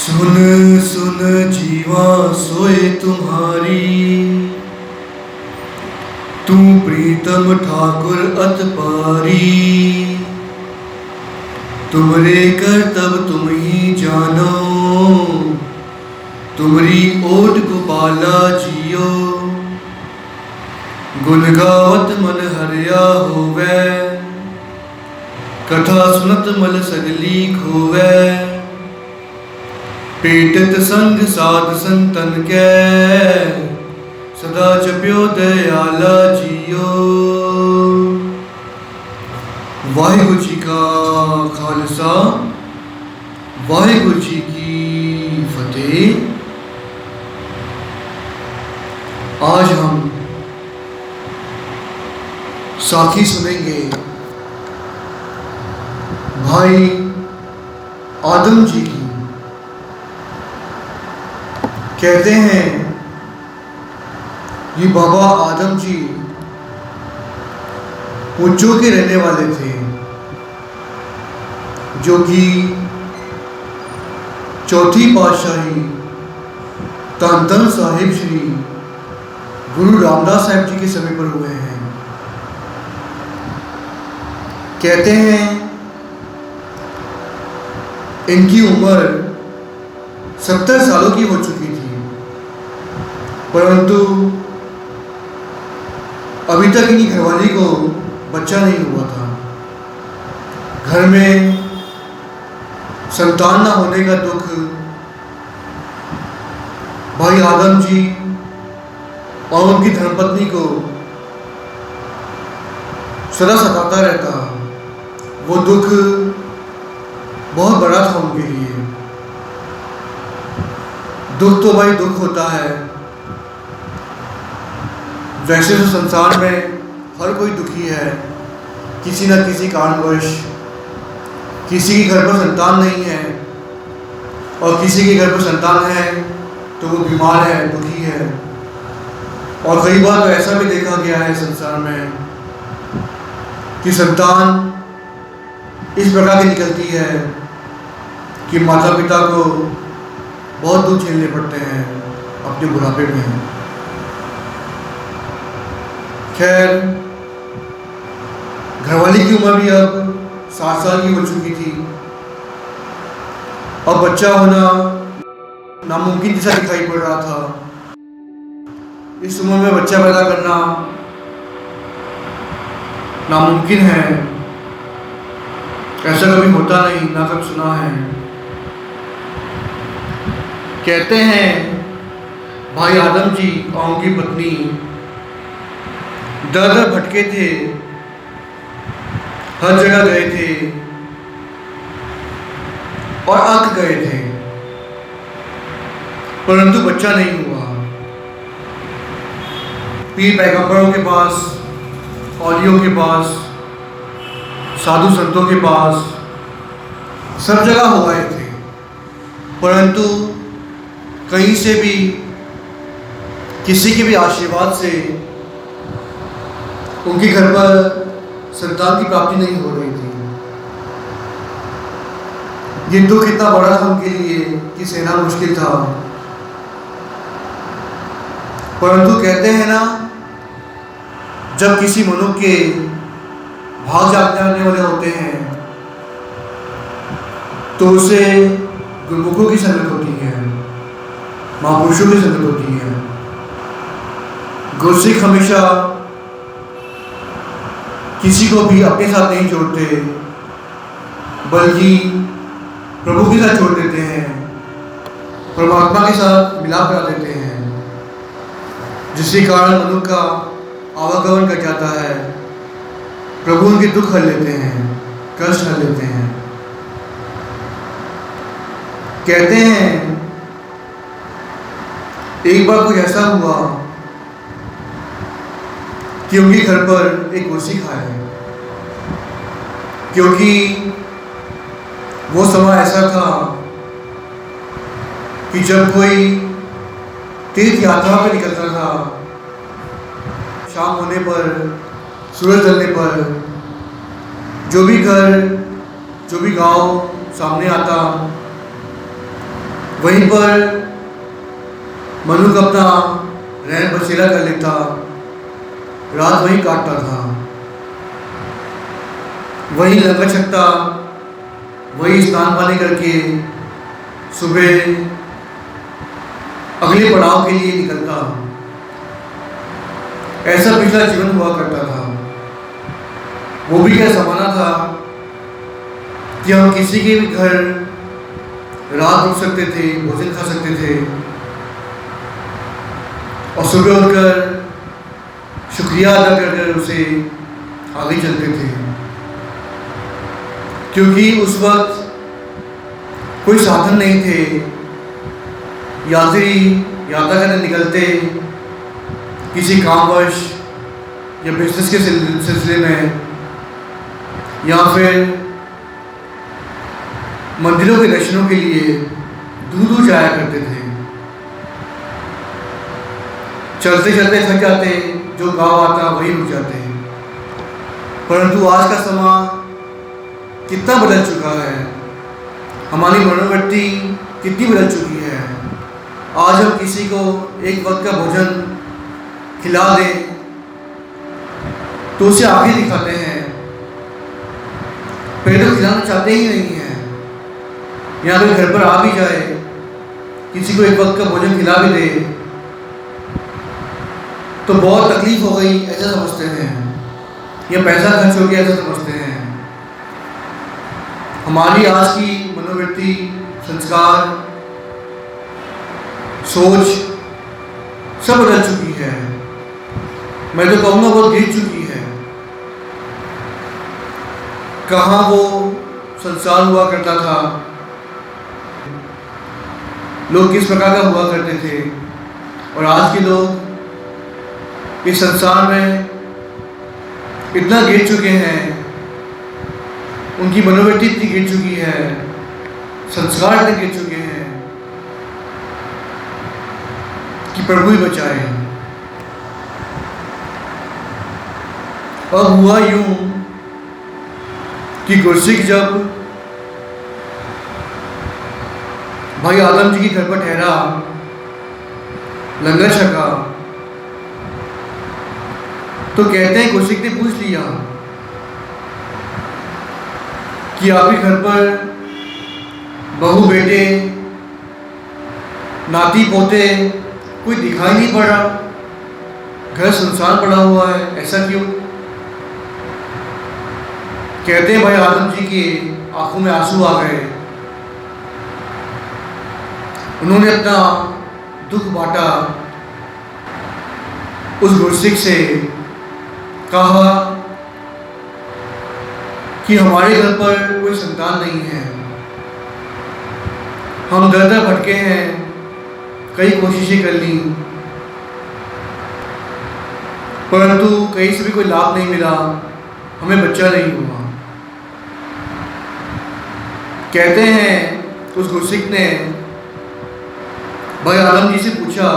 सुन सुन जीवा सोए तुम्हारी, तू प्रीतम ठाकुर अत पारी। तुमरे करतब तुम ही जानो, तुमरी ओट गोपाला जियो। गुण गावत मन हरिया होवे, कथा सुनत मल सगली खोवे। पेटत संग साध संतन के, सदा जप्यो दयाला जियो। वाहिगुरु जी का खालसा, वाहिगुरु जी की फतेह। आज हम साखी सुनेंगे भाई आदम जी की। कहते हैं ये बाबा आदम जी उच्चों के रहने वाले थे, जो कि चौथी पातशाही धन धन साहिब श्री गुरु रामदास साहिब जी के समय पर हुए हैं। कहते हैं इनकी उम्र 70 सालों की हो चुकी थी, परंतु अभी तक इनकी घरवाली को बच्चा नहीं हुआ था। घर में संतान न होने का दुख भाई आदम जी और उनकी धर्मपत्नी को सदा सताता रहता। वो दुख बहुत बड़ा था उनके लिए। दुख तो भाई दुख होता है। वैसे तो संसार में हर कोई दुखी है, किसी न किसी कारणवश। किसी के घर पर संतान नहीं है और किसी के घर पर संतान है तो वो बीमार है, दुखी है। और कई बार तो ऐसा भी देखा गया है संसार में कि संतान इस प्रकार की निकलती है कि माता पिता को बहुत दुख झेलने पड़ते हैं अपने बुढ़ापे में। खैर, घरवाली की उम्र भी अब 60 साल की हो चुकी थी। अब बच्चा होना नामुमकिन जैसा दिखाई पड़ रहा था। इस उम्र में बच्चा पैदा करना नामुमकिन है, ऐसा कभी होता नहीं, ना कभी सुना है। कहते हैं भाई आदम जी और उनकी पत्नी दर दर भटके थे, हर जगह गए थे और अक गए थे, परंतु बच्चा नहीं हुआ। पीर पैगंबरों के पास, औलियों के पास, साधु संतों के पास, सब जगह हो गए थे, परंतु कहीं से भी किसी के भी आशीर्वाद से उनके घर पर संतान की प्राप्ति नहीं हो रही थी। ये दुख इतना बड़ा था उनके लिए कि सहना मुश्किल था। परंतु कहते हैं ना, जब किसी मनुष्य के भाग जाने वाले होते हैं तो उसे गुरुमुखों की संगत होती है, महापुरुषों की संगत होती है। गुरसिख हमेशा किसी को भी अपने साथ नहीं जोड़ते, बल्कि प्रभु के साथ जोड़ देते हैं, परमात्मा के साथ मिलाप करा देते हैं, जिसके कारण मनुष्य का आवागमन कर जाता है। प्रभु उनके दुख हर लेते हैं, कष्ट हर लेते हैं। कहते हैं एक बार कुछ ऐसा हुआ कि उनके घर पर एक गुरसिख आए, क्योंकि वो समय ऐसा था कि जब कोई तीर्थ यात्रा पर निकलता था, शाम होने पर, सूरज ढलने पर, जो भी घर, जो भी गांव सामने आता, वहीं पर मनुक अपना रहन बसेरा कर लेता, रात वहीं काटता था, वहीं लंगर छकता, वहीं स्नान पानी करके सुबह अगले पड़ाव के लिए निकलता। ऐसा पिछला जीवन हुआ करता था। वो भी क्या जमाना था कि हम किसी के भी घर रात रुक सकते थे, भोजन खा सकते थे और सुबह उठकर शुक्रिया अदा कर उसे आगे चलते थे, क्योंकि उस वक्त कोई साधन नहीं थे। यात्री यात्रा करने निकलते किसी कामवश या बिजनेस के सिलसिले में, या फिर मंदिरों के दर्शनों के लिए दूर दूर जाया करते थे। चलते चलते थक जाते, जो गांव आता वहीं रुक जाते। परंतु आज का समय कितना बदल चुका है, हमारी मनोवृत्ति कितनी बदल चुकी है। आज हम किसी को एक वक्त का भोजन खिला दें तो उसे आगे दिखाते हैं, पहले तो खिलाना चाहते ही नहीं है। या फिर घर पर आ भी जाए, किसी को एक वक्त का भोजन खिला भी दे तो बहुत तकलीफ हो गई ऐसा समझते हैं, या पैसा खर्च हो गया ऐसा समझते हैं। हमारी आज की मनोवृत्ति, संस्कार, सोच सब बदल चुकी है। मैं तो कहूँगा बहुत गिर चुकी है। कहाँ वो संसार हुआ करता था, लोग किस प्रकार का हुआ करते थे, और आज के लोग इस संसार में इतना गिर चुके हैं, उनकी मनोवृत्ति इतनी गिर चुकी है, संस्कार इतने गिर चुके हैं कि प्रभु ही बचाए। अब हुआ यूं कि गुरसिख जब भाई आदम जी के घर पर ठहरा, लंगर छका, तो कहते हैं गुरसिख ने पूछ लिया कि आपके घर पर बहू बेटे नाती पोते कोई दिखाई नहीं पड़ रहा, घर सुनसान पड़ा हुआ है, ऐसा क्यों? कहते हैं भाई आदम जी की आंखों में आंसू आ गए। उन्होंने अपना दुख बांटा, उस गुरसिख से कहा कि हमारे घर पर कोई संतान नहीं है, हम दर दर भटके हैं, कई कोशिशें कर ली, परंतु कहीं से भी कोई लाभ नहीं मिला, हमें बच्चा नहीं हुआ। कहते हैं उस गुरसिख ने भाई आदम जी से पूछा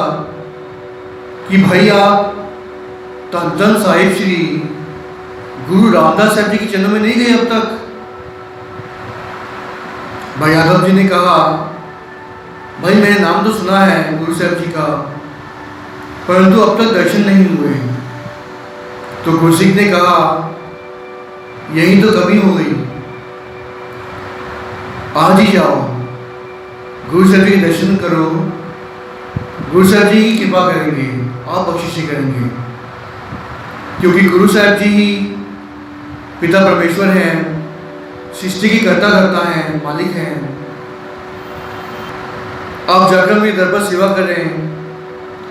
कि भाई आप धन धन साहिब श्री गुरु रामदास साहब जी के चरणों में नहीं गए अब तक? भाई आदम जी ने कहा भाई मैंने नाम तो सुना है गुरु साहब जी का, परंतु अब तक दर्शन नहीं हुए। तो गुरसिख ने कहा यही तो कमी हो गई, आज ही जाओ, गुरु साहब जी के दर्शन करो, गुरु साहब जी की कृपा करेंगे, आप बख्शिश करेंगे, क्योंकि गुरु साहब जी ही पिता परमेश्वर हैं, सृष्टि की कर्ता करता है, मालिक हैं। आप जाकर मेरे दर पर सेवा करें,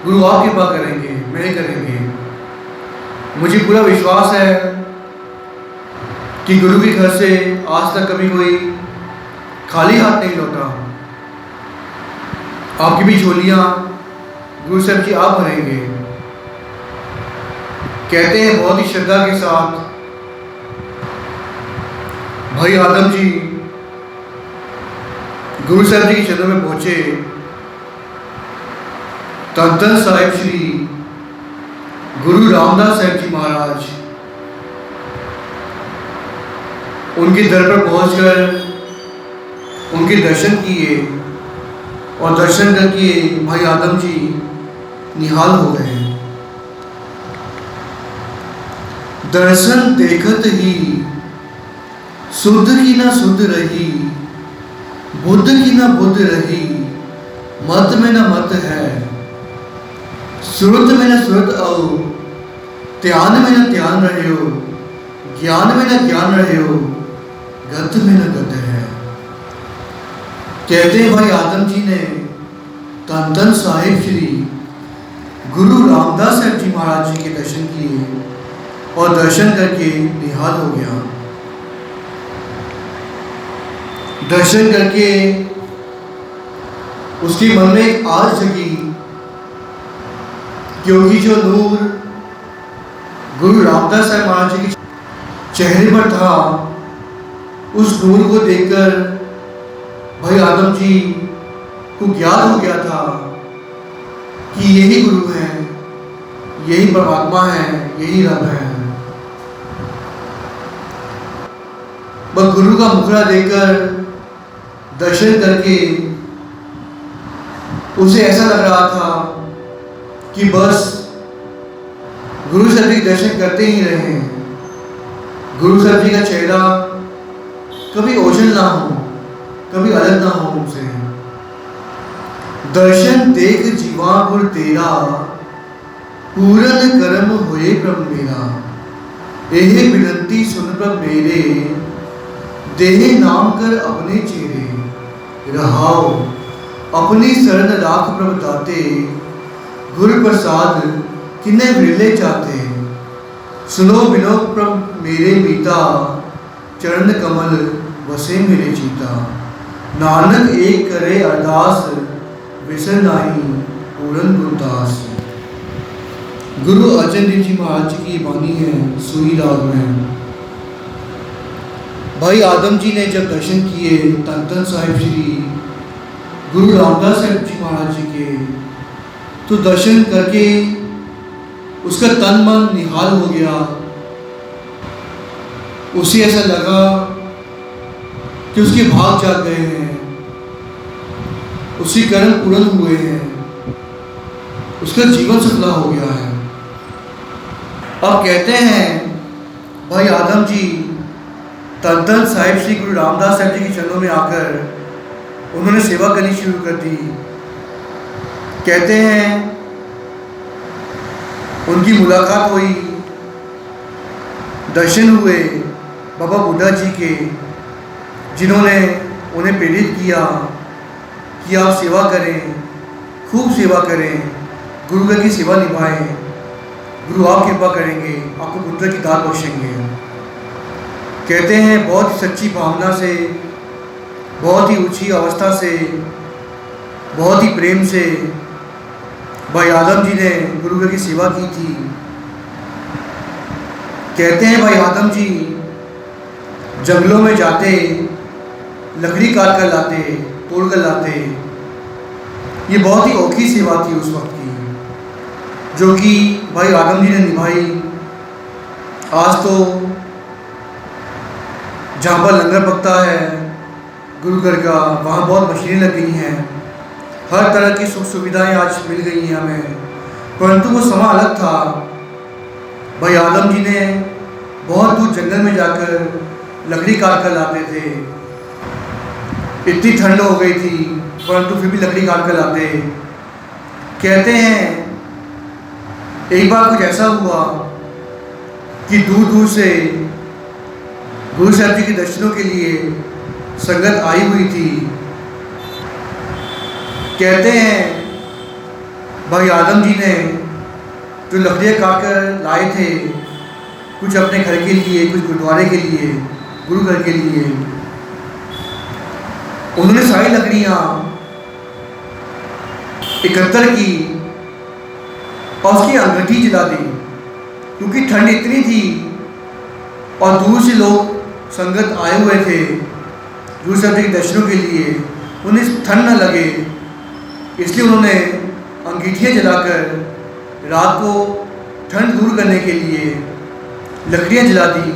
गुरु आप कृपा करेंगे, मेरे करेंगे। मुझे पूरा विश्वास है कि गुरु के घर से आज तक कभी कोई खाली हाथ नहीं लौटा। आपकी भी झोलियाँ गुरु साहब जी आप भरेंगे। कहते हैं बहुत ही श्रद्धा के साथ भाई आदम जी गुरु साहब जी के चरणों में पहुंचे। धन धन साहिब श्री गुरु रामदास साहब जी महाराज उनके दर पर पहुंचकर उनके दर्शन किए और दर्शन करके भाई आदम जी निहाल हो गए। दर्शन देखत ही शुद्ध की ना शुद्ध रही, बुद्ध की ना बुद्ध रही, मत में ना मत है, सुरत में ना सुरत आओ, ध्यान में ना ध्यान रहे हो, ज्ञान में ना ज्ञान रहे हो, गत में ना गत है। कहते हैं भाई आदम जी ने धन धन साहिब श्री गुरु रामदास साहब जी महाराज जी के दर्शन किए और दर्शन करके निहाल हो गया। दर्शन करके उसके मन में एक आस जगी, क्योंकि जो नूर गुरु रामदास साहब महाराज जी के चेहरे पर था, उस नूर को देखकर भाई आदम जी को ज्ञात हो गया था कि यही गुरु है, यही परमात्मा है, यही रब है। बस गुरु का मुखड़ा देखकर दर्शन करके उसे ऐसा लग रहा था कि बस गुरु साहब जी दर्शन करते ही रहे। गुरु साहब जी का चेहरा कभी ओझल ना हो, कभी अलग ना हो उनसे। दर्शन देख जीवा गुर तेरा, पूरन कर्म होए प्रभु मेरा। एहे विनती सुन प्रभु मेरे, देहे नाम कर अपने चेहरे। रहाओ अपनी शरण राख प्रभु दाते, गुर प्रसाद किन्ने विरले चाहते। सुनो बिनो प्रभु मेरे मीता, चरण कमल वसे मेरे चीता। नानक एक करे अरदास, विसर नाही पूरन गुरदास। गुरु अर्जन देव जी महाराज जी की वाणी है सुई राग में। भाई आदम जी ने जब दर्शन किए धन धन साहिब श्री गुरु रामदास साहब जी महाराज जी के, तो दर्शन करके उसका तन मन निहाल हो गया। उसे ऐसा लगा कि उसके भाग जाग गए हैं, उसके कर्म पूर्ण हुए हैं, उसका जीवन सफला हो गया है। अब कहते हैं भाई आदम जी धन धन साहिब श्री गुरु रामदास साहब जी के चरणों में आकर उन्होंने सेवा करनी शुरू कर दी। कहते हैं उनकी मुलाकात हुई, दर्शन हुए बाबा बुड्ढा जी के, जिन्होंने उन्हें प्रेरित किया कि आप सेवा करें, खूब सेवा करें, गुरु की सेवा निभाएं, गुरु आप कृपा करेंगे, आपको पुत्र की दात बख्शेंगे। कहते हैं बहुत ही सच्ची भावना से, बहुत ही ऊंची अवस्था से, बहुत ही प्रेम से भाई आदम जी ने गुरु की सेवा की थी। कहते हैं भाई आदम जी जंगलों में जाते, लकड़ी काट कर लाते, तोड़ कर लाते। ये बहुत ही औखी सेवा थी उस वक्त की, जो कि भाई आदम जी ने निभाई। आज तो जहाँ पर लंगर पकता है गुरु घर का, वहाँ बहुत मशीनें लग गई हैं, हर तरह की सुख सुविधाएं आज मिल गई हैं हमें, परंतु वो समय अलग था। भाई आदम जी ने बहुत दूर जंगल में जाकर लकड़ी काट कर लाते थे। इतनी ठंड हो गई थी परंतु फिर भी लकड़ी काट कर लाते। कहते हैं एक बार कुछ ऐसा हुआ कि दूर दूर से गुरु साहब जी के दर्शनों के लिए संगत आई हुई थी। कहते हैं भाई आदम जी ने जो लकड़ियाँ काट कर लाए थे, कुछ अपने घर के लिए, कुछ गुरुद्वारे के लिए, गुरु घर के लिए, उन्होंने सारी लकड़ियाँ एकत्र की और उसकी अंगीठी जला दी, क्योंकि ठंड इतनी थी और दूर से लोग संगत आए हुए थे गुरु साहब जी के दर्शनों के लिए, उन्हें ठंड न लगे, इसलिए उन्होंने अंगीठियाँ जलाकर रात को ठंड दूर करने के लिए लकड़ियाँ जला दी।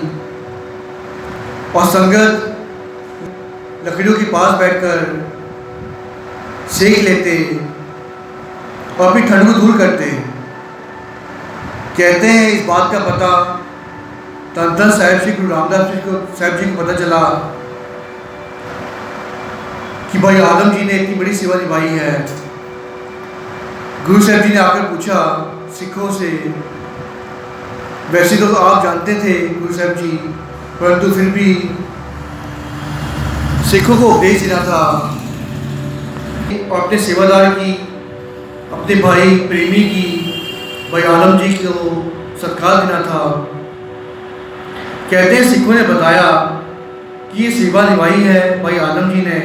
और संगत लकड़ियों के पास बैठकर सेक लेते और अपनी ठंड को दूर करते। कहते हैं इस बात का पता धन साहिब श्री गुरु रामदास साहिब जी को पता चला कि भाई आदम जी ने इतनी बड़ी सेवा निभाई है। गुरु साहब जी ने आकर पूछा सिखों से, वैसे तो आप जानते थे गुरु साहब जी, परंतु फिर भी सिखों को उपदेश देना था और अपने सेवादार की, अपने भाई प्रेमी की, भाई आलम जी को सत्कार देना था। कहते हैं सिखों ने बताया कि ये सेवा निभाई है भाई आलम जी ने,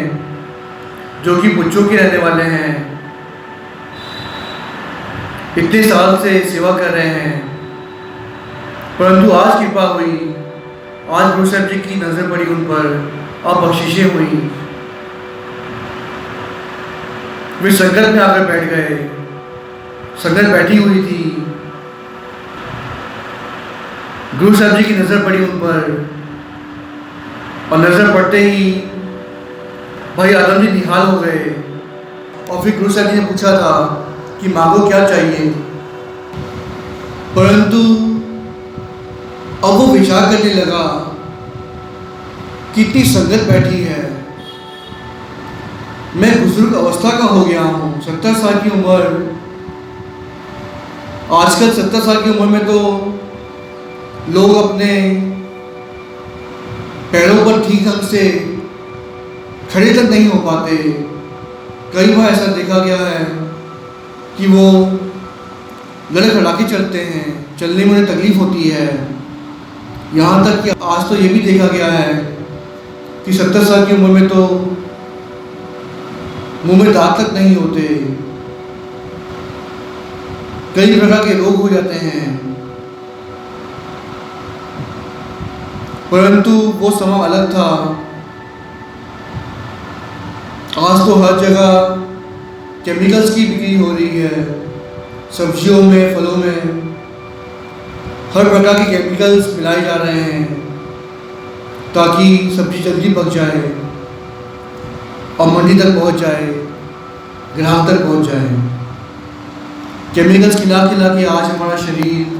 जो कि पुच्छों के रहने वाले हैं, इतने साल से सेवा कर रहे हैं, परंतु आज कृपा हुई, आज गुरु साहब जी की नज़र पड़ी उन पर और बख्शिशें हुई। वे संगत में आकर बैठ गए, संगत बैठी हुई थी, गुरु साहब जी की नज़र पड़ी उन पर और नज़र पड़ते ही भाई आदम जी निहाल हो गए। और फिर गुरु साहब जी ने पूछा था कि मांगो क्या चाहिए, परंतु अब वो विचार करने लगा कितनी संगत बैठी है, मैं बुजुर्ग अवस्था का हो गया हूँ, 70 साल की उम्र। आजकल 70 साल की उम्र में तो लोग अपने पैरों पर ठीक ढंग से खड़े तक नहीं हो पाते। कई बार ऐसा देखा गया है कि वो लड़खड़ा के चलते हैं, चलने में उन्हें तकलीफ होती है। यहाँ तक कि आज तो ये भी देखा गया है कि 70 साल की उम्र में तो मुंह में दांत तक नहीं होते, कई प्रकार के रोग हो जाते हैं। परंतु वो समय अलग था। आज तो हर जगह केमिकल्स की बिक्री हो रही है, सब्जियों में, फलों में हर प्रकार के केमिकल्स मिलाए जा रहे हैं ताकि सब्जी जल्दी पक जाए और मंडी तक पहुंच जाए, ग्राहक तक पहुंच जाए। केमिकल्स खिला खिला के आज हमारा शरीर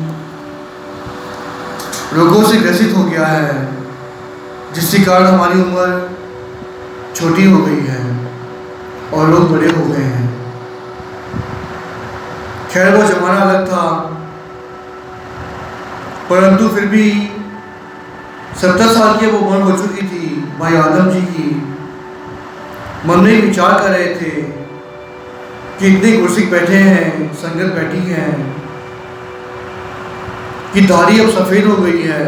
रोगों से ग्रसित हो गया है, जिसके कारण हमारी उम्र छोटी हो गई है और लोग बड़े हो गए हैं। खैर वो जमाना अलग था, परंतु फिर भी 70 साल की वो उम्र हो चुकी थी भाई आदम जी की। मन में विचार कर रहे थे कि इतने गुरसिक बैठे हैं, संगत बैठी है, कि दाढ़ी अब सफ़ेद हो गई है,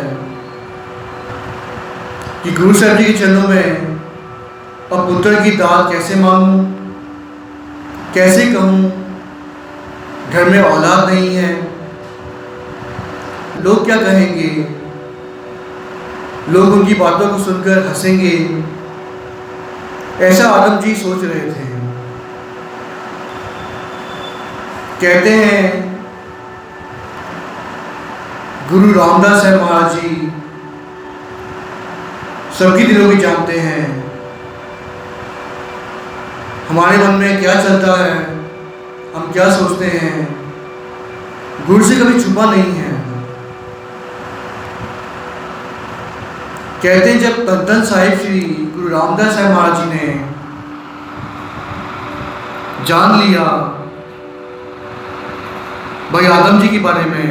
कि गुरु साहब जी के चरणों में अब पुत्र की दाद कैसे मांगूं, कैसे कहूँ, घर में औलाद नहीं है, लोग क्या कहेंगे, लोग उनकी बातों को सुनकर हंसेंगे। ऐसा आदम जी सोच रहे थे। कहते हैं गुरु रामदास साहब महाराज जी सबकी दिलों की जानते हैं, हमारे मन में क्या चलता है, हम क्या सोचते हैं, गुरु से कभी छुपा नहीं है। कहते हैं जब धन साहिब श्री गुरु रामदास साहब महाराज जी ने जान लिया भाई आदम जी के बारे में,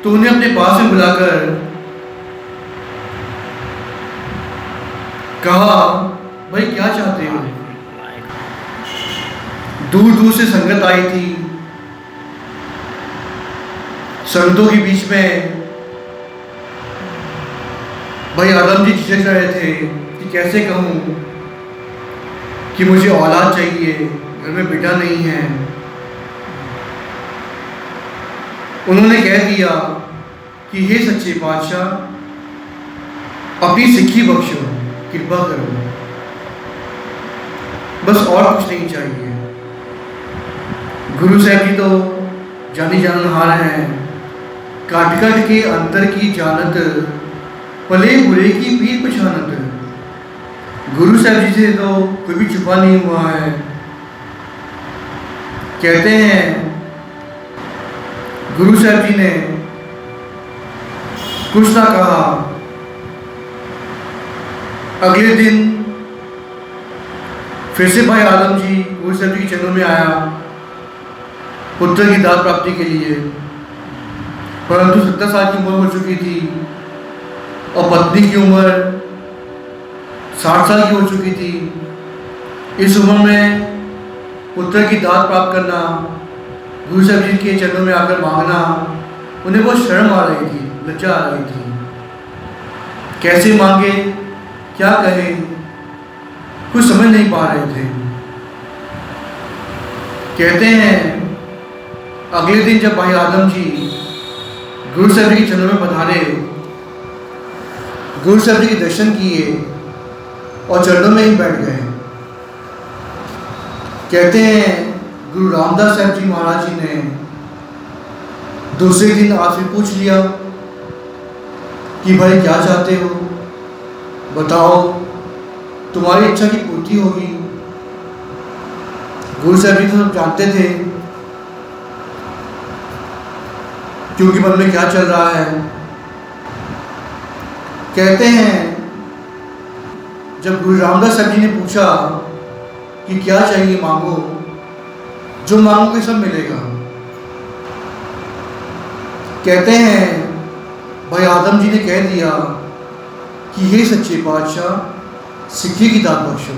तो उन्हें अपने पास में बुलाकर कहा भाई क्या चाहते हो। दूर दूर से संगत आई थी, संगतों के बीच में भाई आदम जी झिझक रहे थे कि कैसे कहूँ कि मुझे औलाद चाहिए, घर में बेटा नहीं है। उन्होंने कह दिया कि हे सच्चे पातशाह, अपनी सिक्खी बख्शो, कृपा करो, बस और कुछ नहीं चाहिए। गुरु साहब जी तो जानी जानहार हैं, काट काट के अंतर की जानत, पले बुरे की पीर पछानत, गुरु साहब जी से तो कोई भी छुपा नहीं हुआ है। कहते हैं गुरु साहब जी ने कुछ ना कहा, अगले दिन फिर से भाई आदम जी गुरु साहब जी के चरणों में आया पुत्र की दात प्राप्ति के लिए, परंतु 70 साल की उम्र हो चुकी थी और पत्नी की उम्र 60 साल की हो चुकी थी। इस उम्र में पुत्र की दात प्राप्त करना, गुरु साहब जी के चरणों में आकर मांगना, उन्हें बहुत शर्म आ रही थी, लज्जा आ रही थी। कैसे मांगे, क्या कहें, कुछ समझ नहीं पा रहे थे। कहते हैं अगले दिन जब भाई आदम जी गुरु साहब जी के चरणों में पधारे, गुरु साहब जी के दर्शन किए और चरणों में ही बैठ गए। कहते हैं गुरु रामदास साहब जी महाराज जी ने दूसरे दिन आपसे पूछ लिया कि भाई क्या चाहते हो, बताओ, तुम्हारी इच्छा की पूर्ति होगी। गुरु साहब जी तो सब जानते थे क्योंकि मन में क्या चल रहा है। कहते हैं जब गुरु रामदास साहब जी ने पूछा कि क्या चाहिए मांगो, जो मांगोगे सब मिलेगा। कहते हैं भाई आदम जी ने कह दिया कि हे सच्चे पातशाह, सिक्के की दात बख्शो।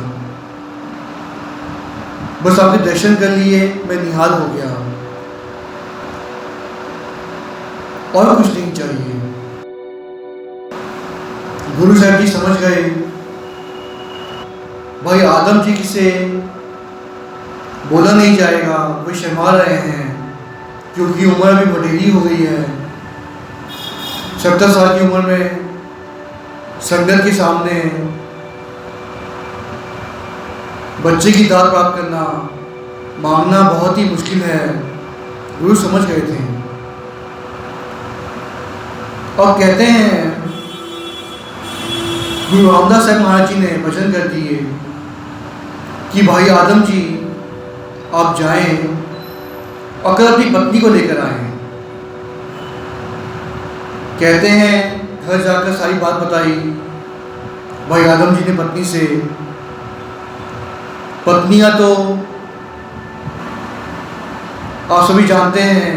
बस आपके दर्शन कर लिए मैं निहाल हो गया, और कुछ नहीं चाहिए। गुरु साहब जी समझ गए भाई आदम जी से बोला नहीं जाएगा, वो शर्मा रहे हैं क्योंकि उम्र भी बढ़ेरी हो गई है। 70 साल की उम्र में संगत के सामने बच्चे की दात प्राप्त करना, मांगना बहुत ही मुश्किल है। गुरु समझ गए थे और कहते हैं गुरु रामदास साहब महाराज जी ने वचन कर दिए कि भाई आदम जी आप जाएं और कल अपनी पत्नी को लेकर आए। कहते हैं घर जाकर सारी बात बताई भाई आदम जी ने पत्नी से। पत्नियां तो आप सभी जानते हैं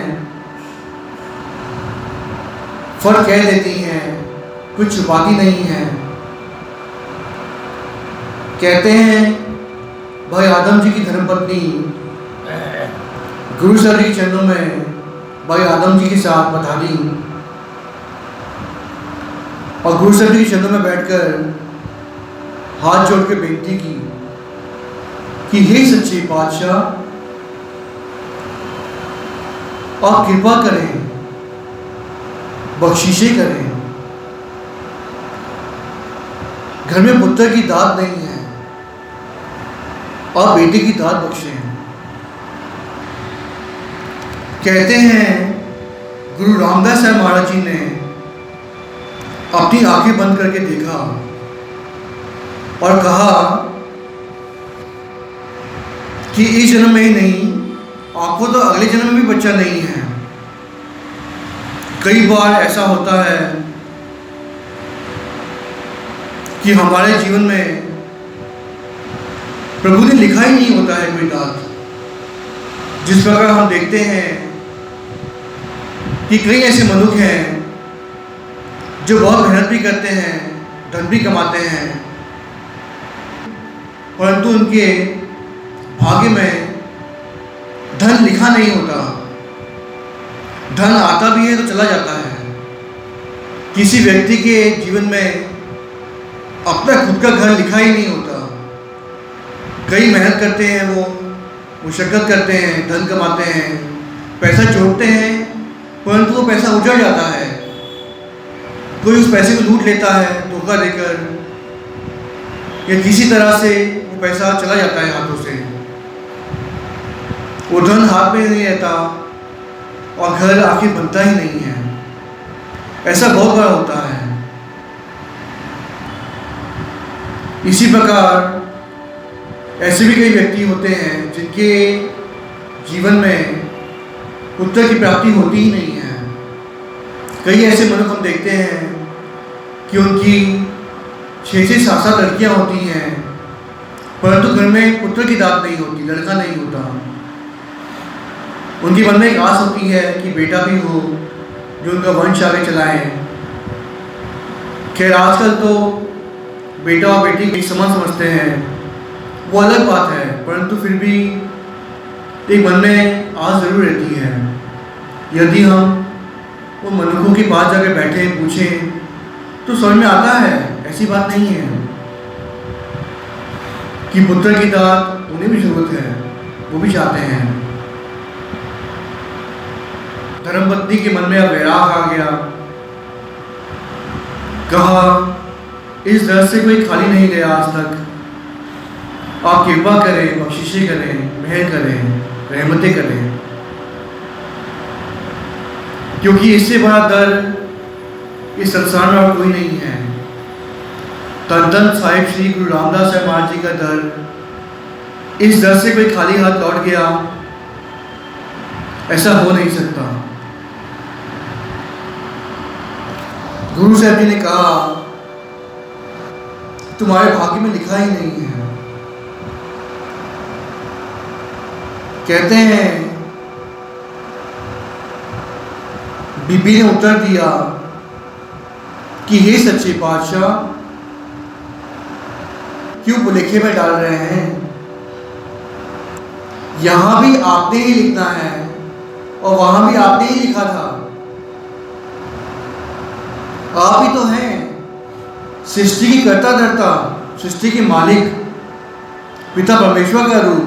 फर्क कह देती हैं, कुछ छुपाती नहीं हैं। कहते हैं भाई आदम जी की धर्मपत्नी गुरु साहब जी के चरणों में भाई आदम जी के साथ पधारी और गुरु साहब जी के चरणों में बैठकर हाथ जोड़ के बेनती की कि हे सच्चे पातशाह, आप कृपा करें, बख्शीशें करें। घर में पुत्र की दात नहीं है और बेटे की दात बख्शें। कहते हैं गुरु रामदास साहब महाराज जी ने अपनी आंखें बंद करके देखा और कहा कि इस जन्म में ही नहीं, आपको तो अगले जन्म में भी बच्चा नहीं है। कई बार ऐसा होता है कि हमारे जीवन में प्रभु ने लिखा ही नहीं होता है कोई दात। जिस प्रकार हम देखते हैं कि कई ऐसे मनुष्य हैं जो बहुत मेहनत भी करते हैं, धन भी कमाते हैं, परंतु उनके भाग्य में धन लिखा नहीं होता। धन आता भी है तो चला जाता है। किसी व्यक्ति के जीवन में अपना खुद का घर लिखा ही नहीं होता। कई मेहनत करते हैं, वो मुशक्कत करते हैं, धन कमाते हैं, पैसा जोड़ते हैं, परंतु वो पैसा उजड़ जाता है। कोई उस पैसे को लूट लेता है धोखा देकर, या किसी तरह से वो पैसा चला जाता है हाथों से। वो धन हाथ में नहीं रहता और घर आखिर बनता ही नहीं है। ऐसा बहुत बार होता है। इसी प्रकार ऐसे भी कई व्यक्ति होते हैं जिनके जीवन में पुत्र की प्राप्ति होती ही नहीं है। कई ऐसे मनुष्य हम देखते हैं कि उनकी 6-6 7-7 लड़कियां होती हैं, परंतु घर में पुत्र की दात नहीं होती, लड़का नहीं होता। उनके मन में एक आस होती है कि बेटा भी हो जो उनका वंश आगे चलाए। खैर आजकल तो बेटा और बेटी एक समान समझते हैं, वो अलग बात है, परंतु फिर भी एक मन में आस जरूर रहती है। यदि हम वो मनुष्यों के पास जाकर बैठे पूछें तो समझ में आता है ऐसी बात नहीं है कि पुत्र की दात उन्हें भी जरूरत है, वो भी चाहते हैं। धर्मपत्नी के मन में अब वैराग आ गया, कहा इस दर से कोई खाली नहीं गया आज तक, आप कृपा करें, बख्शिशें करें, मेहर करें, रहमतें करें, क्योंकि इससे बड़ा दर इस संसार में और कोई नहीं है। धन साहिब श्री गुरु रामदास साहब महाराज जी का दर, इस दर से कोई खाली हाथ लौट गया ऐसा हो नहीं सकता। गुरु साहब जी ने कहा तुम्हारे भाग्य में लिखा ही नहीं है। कहते हैं बीबी ने उत्तर दिया कि हे सच्चे पातशाह, क्यों भुलेखे में डाल रहे हैं? यहां भी आपने ही लिखना है और वहां भी आपने ही लिखा था। आप ही तो हैं सृष्टि की कर्ता धर्ता, सृष्टि के मालिक, पिता परमेश्वर का रूप।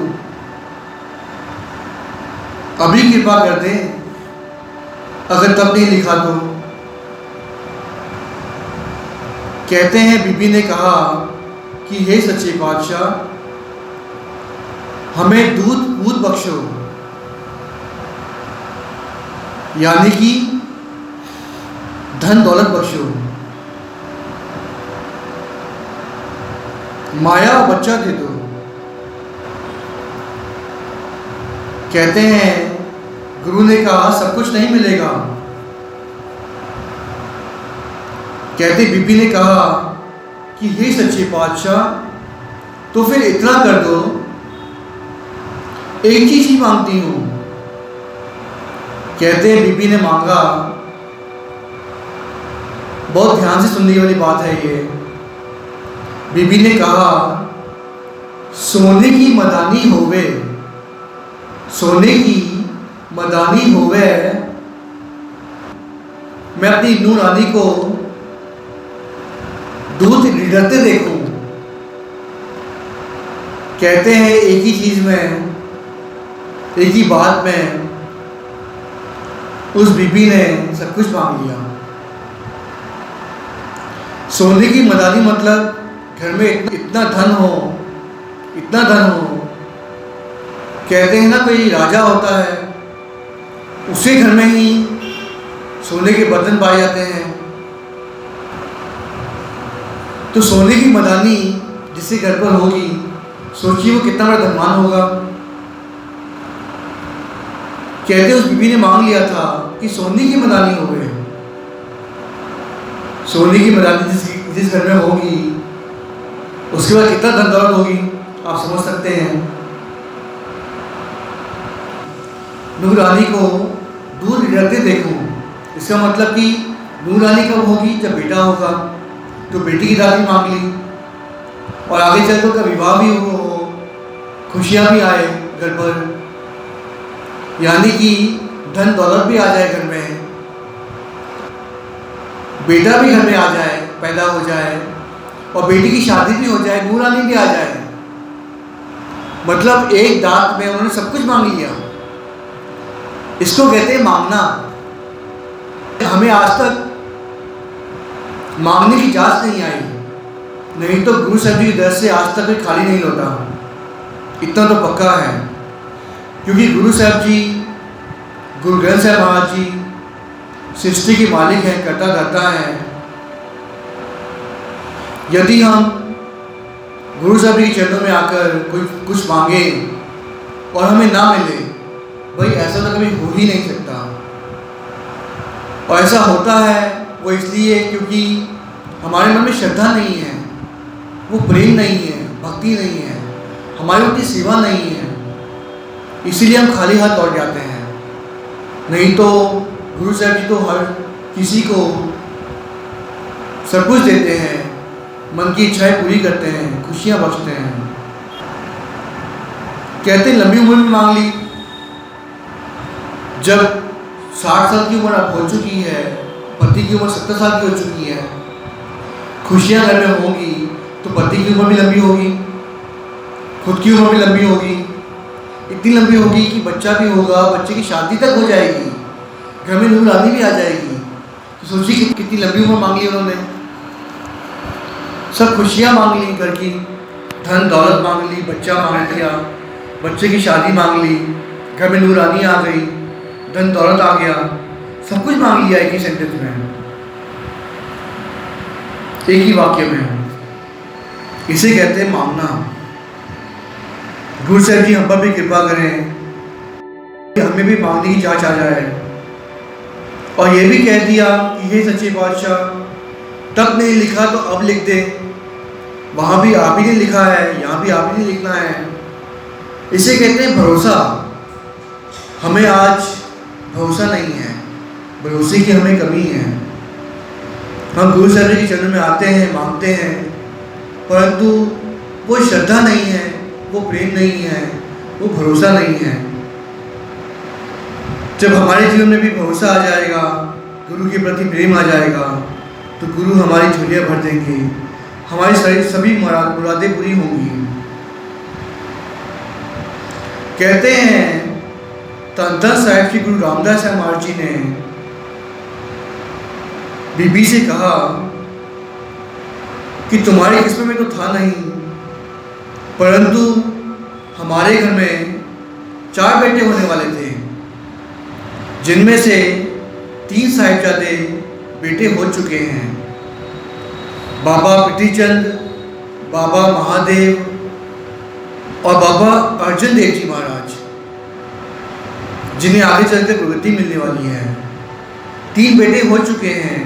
अभी कृपा कर दें अगर तब नहीं लिखा तो। कहते हैं बीबी ने कहा कि हे सच्चे पातशाह, हमें दूध पूत बख्शो, यानी कि धन दौलत बख्शो, माया और बच्चा दे दो। कहते हैं गुरु ने कहा सब कुछ नहीं मिलेगा। कहते बीबी ने कहा कि हे सच्चे पातशाह, तो फिर इतना कर दो, एक चीज ही मांगती हूं। कहते हैं बीबी ने मांगा, बहुत ध्यान से सुनने वाली बात है ये। बीबी ने कहा सोने की मदानी होवे, सोने की मदानी होवे, मैं अपनी नूर रानी को दूध रिढ़ते देखूं। कहते हैं एक ही चीज में, एक ही बात में उस बीबी ने सब कुछ मांग लिया। सोने की मदानी मतलब घर में इतना धन हो, इतना धन हो। कहते हैं ना कोई राजा होता है, उसे घर में ही सोने के बर्तन पाए जाते हैं। तो सोने की मदानी जिसके घर पर होगी, सोचिए वो कितना बड़ा धनवान होगा। कहते उस बीबी ने मांग लिया था कि सोने की मदानी हो गए। सोने की मदानी जिस घर में होगी उसके बाद कितना धन दौलत होगी आप समझ सकते हैं। नूर रानी को दूध रिढ़ते देखूं, इसका मतलब कि नूर रानी कब होगी? जब बेटा होगा। तो बेटी की दादी मांग ली और आगे चलकर का विवाह भी हो, खुशियां भी आए घर पर, यानी कि धन दौलत भी आ जाए घर में, बेटा भी घर में आ जाए, पैदा हो जाए और बेटी की शादी भी हो जाए, नूर रानी भी आ जाए। मतलब एक दांत में उन्होंने सब कुछ मांग लिया। इसको कहते हैं मांगना। हमें आज तक मांगने की जांच नहीं आई, नहीं तो गुरु साहब जी की दर से आज तक कोई खाली नहीं लौटा, इतना तो पक्का है। क्योंकि गुरु साहब जी, गुरु ग्रंथ साहब महाराज जी सृष्टि के मालिक हैं, कर्ता धर्ता हैं। यदि हम गुरु साहब के चरणों में आकर कोई कुछ मांगे और हमें ना मिले, भाई ऐसा तो कभी हो ही नहीं सकता। और ऐसा होता है वो इसलिए क्योंकि हमारे मन में श्रद्धा नहीं है, वो प्रेम नहीं है, भक्ति नहीं है, हमारी उतनी सेवा नहीं है, इसीलिए हम खाली हाथ लौट जाते हैं। नहीं तो गुरु साहब जी तो हर किसी को सब कुछ देते हैं, मन की इच्छाएं पूरी करते हैं, खुशियां बख्शते हैं। कहते हैं लंबी उम्र में मांग ली। जब 60 साल की उम्र अब हो चुकी है, पति की उम्र 70 साल की हो चुकी है, खुशियां घर में होंगी तो पति की उम्र भी लंबी होगी, खुद की उम्र भी लंबी होगी, इतनी लंबी होगी कि बच्चा भी होगा, बच्चे की शादी तक हो जाएगी, घर में नूरानी भी आ जाएगी। तो सोचिए कि कितनी लंबी उम्र मांग ली उन्होंने। सब खुशियां मांग ली, घर की धन दौलत मांग ली, बच्चा मांग लिया, बच्चे की शादी मांग ली, घर में नूरानी आ गई, धन दौलत आ गया, सब कुछ मांग लिया एक ही सेंटेंस में, एक ही वाक्य में। इसे कहते हैं मांगना। गुरु साहब जी हम पर भी कृपा करें कि हमें भी मांगने की जांच आ जाए। और ये भी कह दिया कि हे सच्चे बादशाह, तब नहीं लिखा तो अब लिख दे, वहाँ भी आप ही ने लिखा है, यहाँ भी आप ही ने लिखना है। इसे कहते हैं भरोसा। हमें आज भरोसा नहीं है, भरोसे की हमें कमी है। हम गुरु साहब जी के चरणों में आते हैं, मांगते हैं, परंतु वो श्रद्धा नहीं है, वो प्रेम नहीं है, वो भरोसा नहीं है। जब हमारे जीवन में भी भरोसा आ जाएगा, गुरु के प्रति प्रेम आ जाएगा, तो गुरु हमारी झोलियाँ भर देंगे, हमारी सभी मुरादें पूरी होंगी। कहते हैं धन धन साहिब श्री गुरु रामदास साहब महाराज जी ने बीबी से कहा कि तुम्हारी किस्मत में तो था नहीं, परंतु हमारे घर में 4 बेटे होने वाले थे, जिनमें से 3 साहिबजादे बेटे हो चुके हैं, बाबा प्रीतिचंद, बाबा महादेव और बाबा अर्जुन देव जी महाराज, जिन्हें आगे चलकर प्रगति मिलने वाली है। 3 बेटे हो चुके हैं।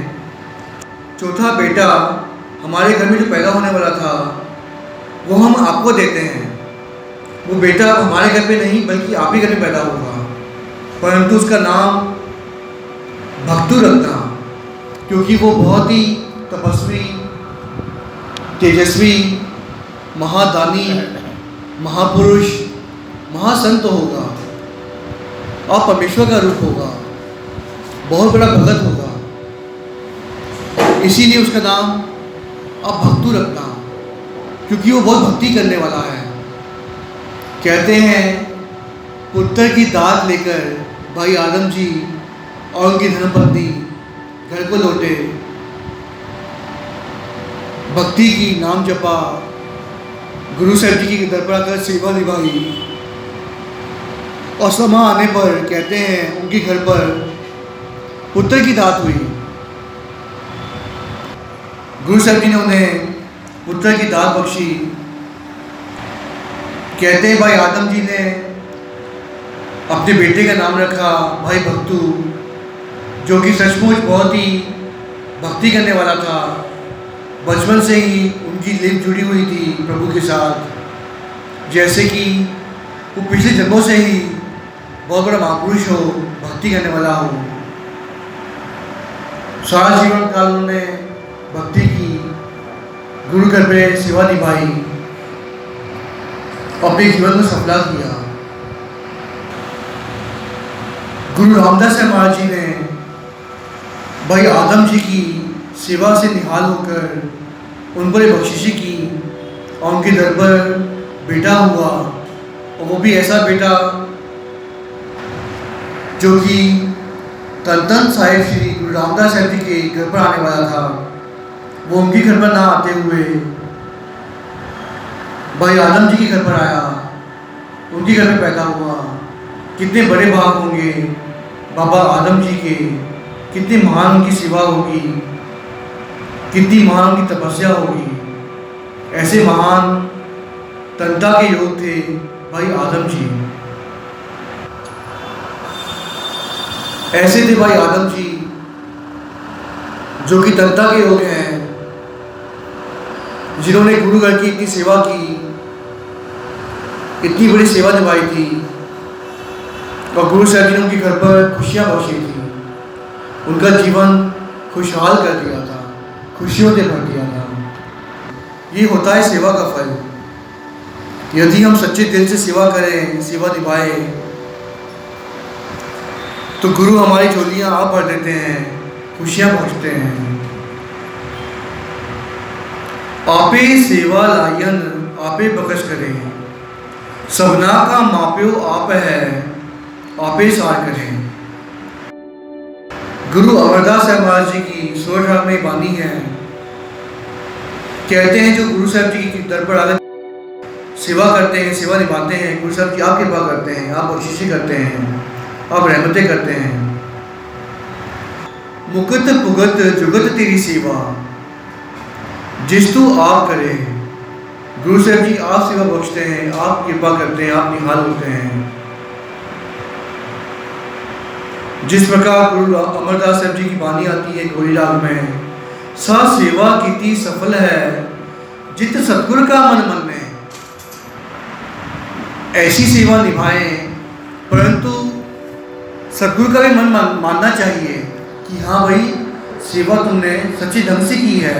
चौथा बेटा हमारे घर में जो पैदा होने वाला था, वो हम आपको देते हैं। वो बेटा हमारे घर पे नहीं बल्कि आप ही घर में पैदा होगा, परंतु उसका नाम भक्तु रखना, क्योंकि वो बहुत ही तपस्वी, तेजस्वी, महादानी, महापुरुष, महासंत होगा और परमेश्वर का रूप होगा, बहुत बड़ा भगत होगा। इसीलिए उसका नाम आप भक्तु रखना, क्योंकि वो बहुत भक्ति करने वाला है। कहते हैं पुत्र की दात लेकर भाई आदम जी और उनकी धर्मपत्नी घर को लौटे, भक्ति की नाम जपा, गुरु साहब जी की दर पर आकर सेवा निभाई, और समय आने पर कहते हैं उनके घर पर पुत्र की दात हुई। गुरु साहब जी ने उन्हें पुत्र की दात बख्शी। कहते हैं भाई आदम जी ने अपने बेटे का नाम रखा भाई भक्तु, जो कि सचमुच बहुत ही भक्ति करने वाला था। बचपन से ही उनकी लिंक जुड़ी हुई थी प्रभु के साथ, जैसे कि वो पिछले जन्मों से ही बहुत बड़ा महापुरुष हो, भक्ति करने वाला हो। सारा जीवन काल उन्होंने भक्ति की, गुरु घर पे सेवा निभाई, अपने जीवन को सफला किया। गुरु रामदास साहब महाराज जी ने भाई आदम जी की सेवा से निहाल होकर उन पर बख्शिशी की और उनके दर पर बेटा हुआ, और वो भी ऐसा बेटा जो कि धन धन साहिब श्री गुरु रामदास साहब जी के घर पर आने वाला था। वो उनके घर पर ना आते हुए भाई आदम जी के घर पर आया, उनके घर में पैदा हुआ। कितने बड़े भाग होंगे बाबा आदम जी के, कितनी महान उनकी सेवा होगी, कितनी महान उनकी तपस्या होगी। ऐसे महान तंता के योग थे भाई आदम जी। ऐसे थे भाई आदम जी जो कि तंता के योग हैं, जिन्होंने गुरु घर की इतनी सेवा की, इतनी बड़ी सेवा निभाई थी और गुरु साहब जी ने उनके घर पर खुशियाँ बख्शी थी। उनका जीवन खुशहाल कर दिया था, खुशियों से भर दिया था। ये होता है सेवा का फल। यदि हम सच्चे दिल से सेवा करें, सेवा निभाएं, तो गुरु हमारी झोलियाँ आप भर देते हैं, खुशियाँ पहुँचते हैं। आपे सेवा लायन आपे बख्श करें, सबना का माप्यो आप है, आपे सार करें। गुरु अमरदास साहब महाराज जी की सोरठ में बानी है। कहते हैं जो गुरु साहब जी की दर पर आकर सेवा करते हैं, सेवा निभाते हैं, गुरु साहब जी आप कृपा करते हैं, आप बख्शिशें करते हैं, आप रहमतें करते हैं। मुकत पुगत जुगत तेरी सेवा, जिस तू आप करे। गुरु साहब जी आप सेवा बख्शते हैं, आप कृपा करते हैं, आप निहाल होते हैं। जिस प्रकार गुरु अमरदास साहब जी की बानी आती है घोड़ी राग में, सा सेवा कीती सफल है जित सतगुर का मन मन में। ऐसी सेवा निभाएं, परंतु सतगुरु का भी मन मानना चाहिए कि हाँ भाई सेवा तुमने सच्चे ढंग से की है।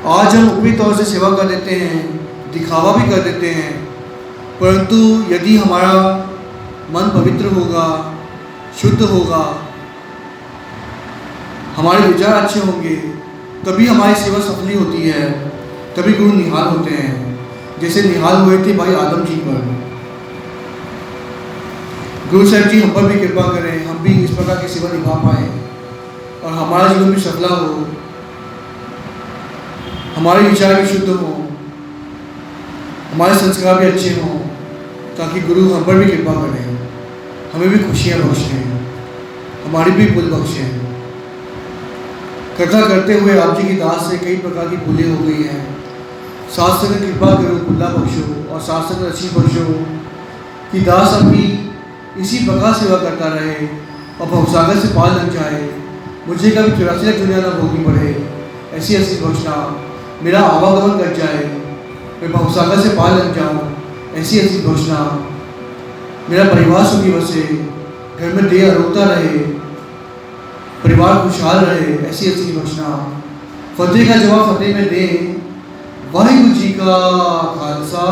आज हम ऊपरी तौर से सेवा कर देते हैं, दिखावा भी कर देते हैं, परंतु यदि हमारा मन पवित्र होगा, शुद्ध होगा, हमारे विचार अच्छे होंगे, तभी हमारी सेवा सफली होती है, तभी गुरु निहाल होते हैं। जैसे निहाल हुए थे भाई आदम जी पर। गुरु साहब जी हम पर भी कृपा करें, हम भी इस प्रकार की सेवा निभा पाए और हमारा जीवन भी सफला हो, हमारे विचार भी शुद्ध हो, हमारे संस्कार भी अच्छे हों, ताकि गुरु हम पर भी कृपा करें, हमें भी खुशियाँ बख्शें, हमारी भी भूल बख्शें। कथा करते हुए आप जी की दास से कई प्रकार की भूलें हो गई हैं। साथ संग कृपा करो, खुला बख्शो और साथ संग अच्छी बख्शो कि दास अपनी इसी प्रकार सेवा करता रहे और भवसागर से पार लग जाए। मुझे कभी 84 लाख दुनिया ना भोगनी पड़े, ऐसी ऐसी बख्शना। मेरा आवागमन कर जाए, मैं भवसागर से पार लग जाऊँ, ऐसी ऐसी बख्शना। मेरा परिवार सुखी बसे, घर में देह रोता रहे, परिवार खुशहाल रहे, ऐसी ऐसी बख्शना। फतेह का जवाब फतेह में दे। वाहिगुरु जी का खालसा।